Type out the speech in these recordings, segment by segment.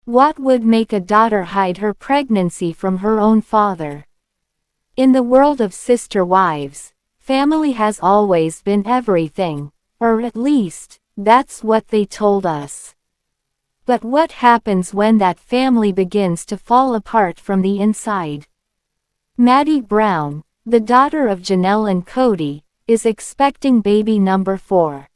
What would make a daughter hide her pregnancy from her own father? In the world of sister wives, family has always been everything, or at least, that's what they told us. But what happens when that family begins to fall apart from the inside? Maddie Brown, the daughter of Janelle and Kody, is expecting baby number 4.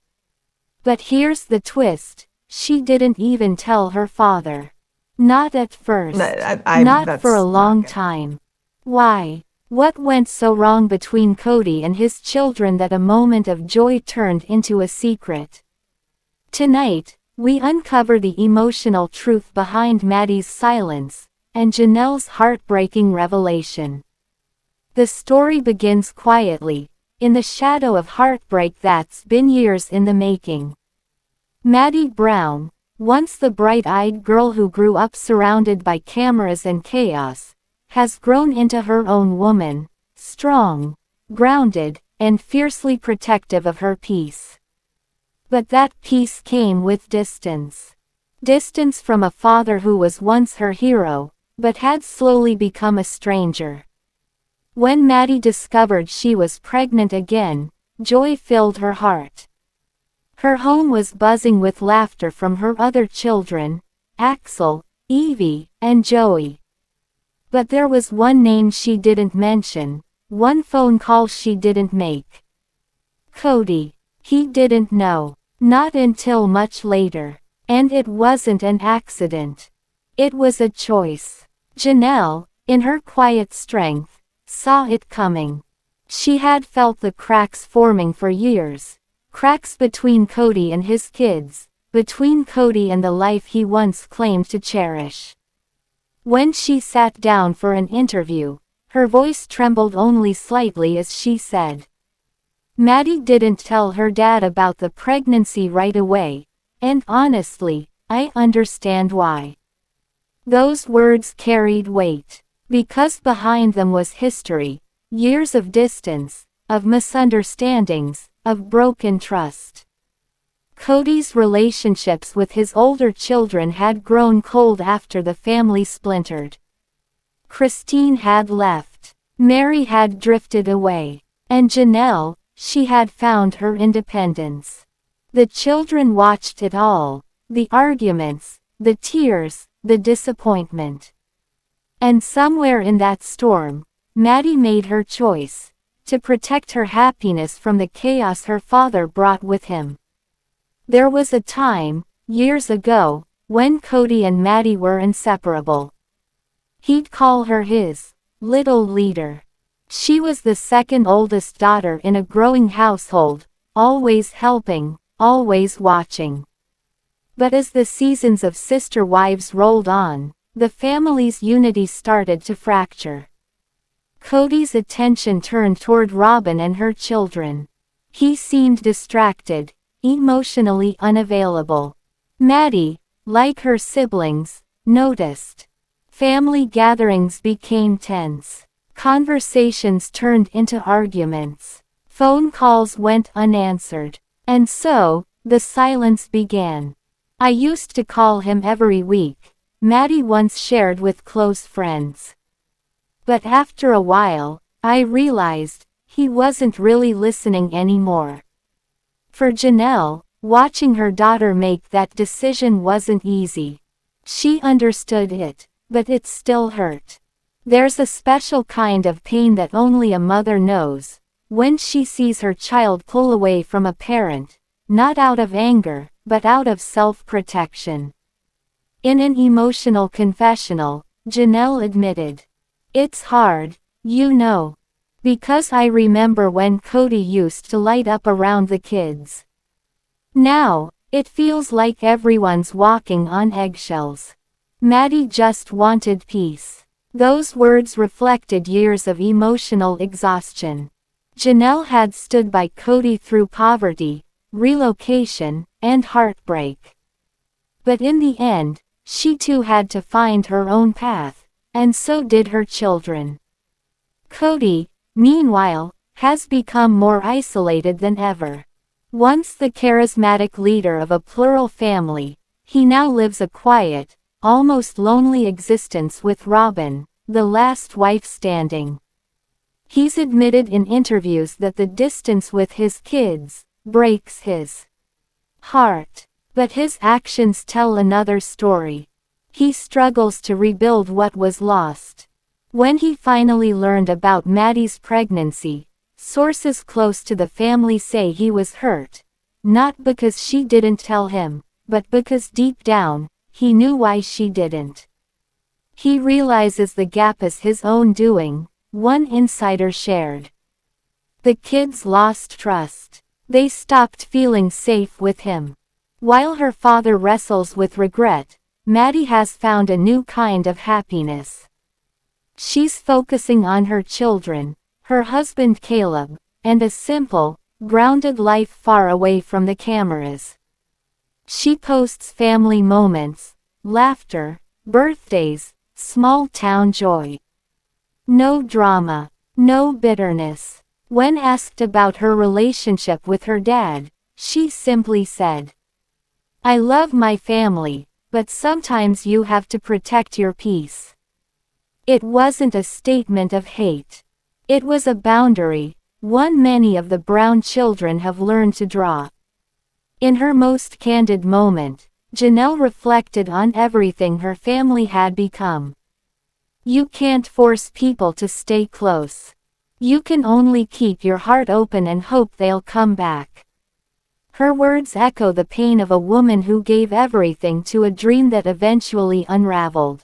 But here's the twist, she didn't even tell her father. Not at first. Not for a long time. Why? What went so wrong between Kody and his children that a moment of joy turned into a secret? Tonight, we uncover the emotional truth behind Maddie's silence, and Janelle's heartbreaking revelation. The story begins quietly, in the shadow of heartbreak that's been years in the making. Maddie Brown, once the bright-eyed girl who grew up surrounded by cameras and chaos, has grown into her own woman, strong, grounded, and fiercely protective of her peace. But that peace came with distance. Distance from a father who was once her hero, but had slowly become a stranger. When Maddie discovered she was pregnant again, joy filled her heart. Her home was buzzing with laughter from her other children, Axel, Evie, and Joey. But there was one name she didn't mention, one phone call she didn't make. Kody. He didn't know. Not until much later. And it wasn't an accident. It was a choice. Janelle, in her quiet strength, saw it coming. She had felt the cracks forming for years. Cracks between Kody and his kids, between Kody and the life he once claimed to cherish. When she sat down for an interview, her voice trembled only slightly as she said, "Maddie didn't tell her dad about the pregnancy right away, and honestly, I understand why." Those words carried weight, because behind them was history, years of distance, of misunderstandings, of broken trust. Kody's relationships with his older children had grown cold after the family splintered. Christine had left. Mary had drifted away. And Janelle, she had found her independence. The children watched it all, the arguments, the tears, the disappointment. And somewhere in that storm, Maddie made her choice, to protect her happiness from the chaos her father brought with him. There was a time, years ago, when Kody and Maddie were inseparable. He'd call her his little leader. She was the second oldest daughter in a growing household, always helping, always watching. But as the seasons of sister wives rolled on, the family's unity started to fracture. Kody's attention turned toward Robyn and her children. He seemed distracted, emotionally unavailable. Maddie, like her siblings, noticed. Family gatherings became tense. Conversations turned into arguments. Phone calls went unanswered. And so, the silence began. "I used to call him every week," Maddie once shared with close friends. "But after a while, I realized, he wasn't really listening anymore." For Janelle, watching her daughter make that decision wasn't easy. She understood it, but it still hurt. There's a special kind of pain that only a mother knows, when she sees her child pull away from a parent, not out of anger, but out of self-protection. In an emotional confessional, Janelle admitted, "It's hard, you know. Because I remember when Kody used to light up around the kids. Now, it feels like everyone's walking on eggshells." Maddie just wanted peace. Those words reflected years of emotional exhaustion. Janelle had stood by Kody through poverty, relocation, and heartbreak. But in the end, she too had to find her own path, and so did her children. Kody, meanwhile, has become more isolated than ever. Once the charismatic leader of a plural family, he now lives a quiet, almost lonely existence with Robin, the last wife standing. He's admitted in interviews that the distance with his kids breaks his heart. But his actions tell another story. He struggles to rebuild what was lost. When he finally learned about Maddie's pregnancy, sources close to the family say he was hurt. Not because she didn't tell him, but because deep down, he knew why she didn't. He realizes the gap is his own doing, one insider shared. The kids lost trust. They stopped feeling safe with him. While her father wrestles with regret, Maddie has found a new kind of happiness. She's focusing on her children, her husband Caleb, and a simple, grounded life far away from the cameras. She posts family moments, laughter, birthdays, small-town joy. No drama, no bitterness. When asked about her relationship with her dad, she simply said, "I love my family, but sometimes you have to protect your peace." It wasn't a statement of hate. It was a boundary, one many of the Brown children have learned to draw. In her most candid moment, Janelle reflected on everything her family had become. You can't force people to stay close. You can only keep your heart open and hope they'll come back. Her words echo the pain of a woman who gave everything to a dream that eventually unraveled.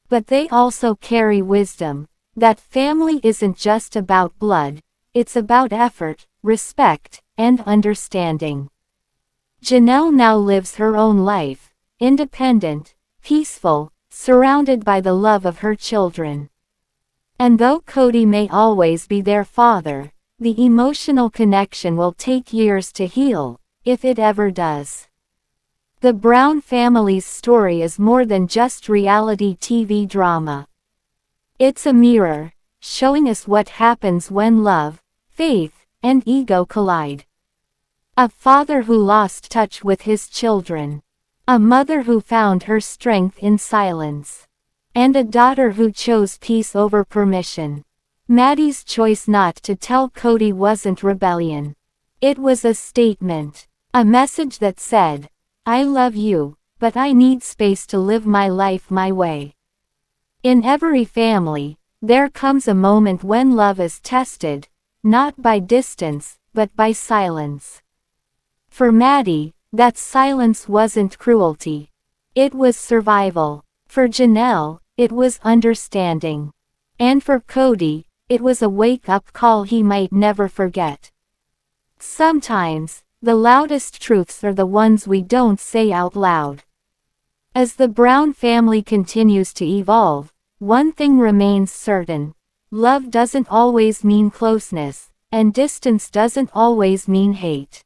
But they also carry wisdom, that family isn't just about blood, it's about effort, respect, and understanding. Janelle now lives her own life, independent, peaceful, surrounded by the love of her children. And though Kody may always be their father, the emotional connection will take years to heal, if it ever does. The Brown family's story is more than just reality TV drama. It's a mirror, showing us what happens when love, faith, and ego collide. A father who lost touch with his children. A mother who found her strength in silence. And a daughter who chose peace over permission. Maddie's choice not to tell Kody wasn't rebellion. It was a statement. A message that said, "I love you, but I need space to live my life my way." In every family, there comes a moment when love is tested, not by distance, but by silence. For Maddie, that silence wasn't cruelty. It was survival. For Janelle, it was understanding. And for Kody, it was a wake-up call he might never forget. Sometimes, the loudest truths are the ones we don't say out loud. As the Brown family continues to evolve, one thing remains certain. Love doesn't always mean closeness, and distance doesn't always mean hate.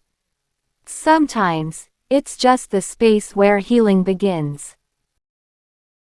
Sometimes, it's just the space where healing begins.